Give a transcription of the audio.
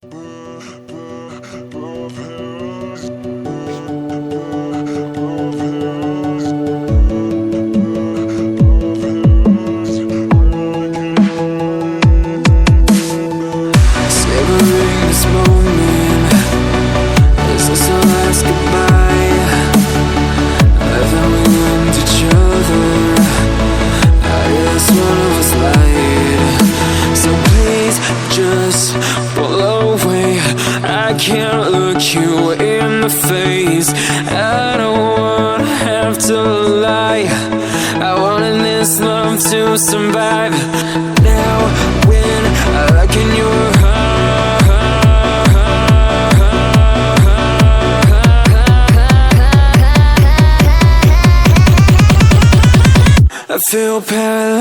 Savoring this moment, is this our last goodbye? Haven't we learned each other? I guess one of us lied. So please just pull away. I can't look you in the face. I don't wanna have to lie. I wanted this love to survive. Now when I look in your I feel paralyzed.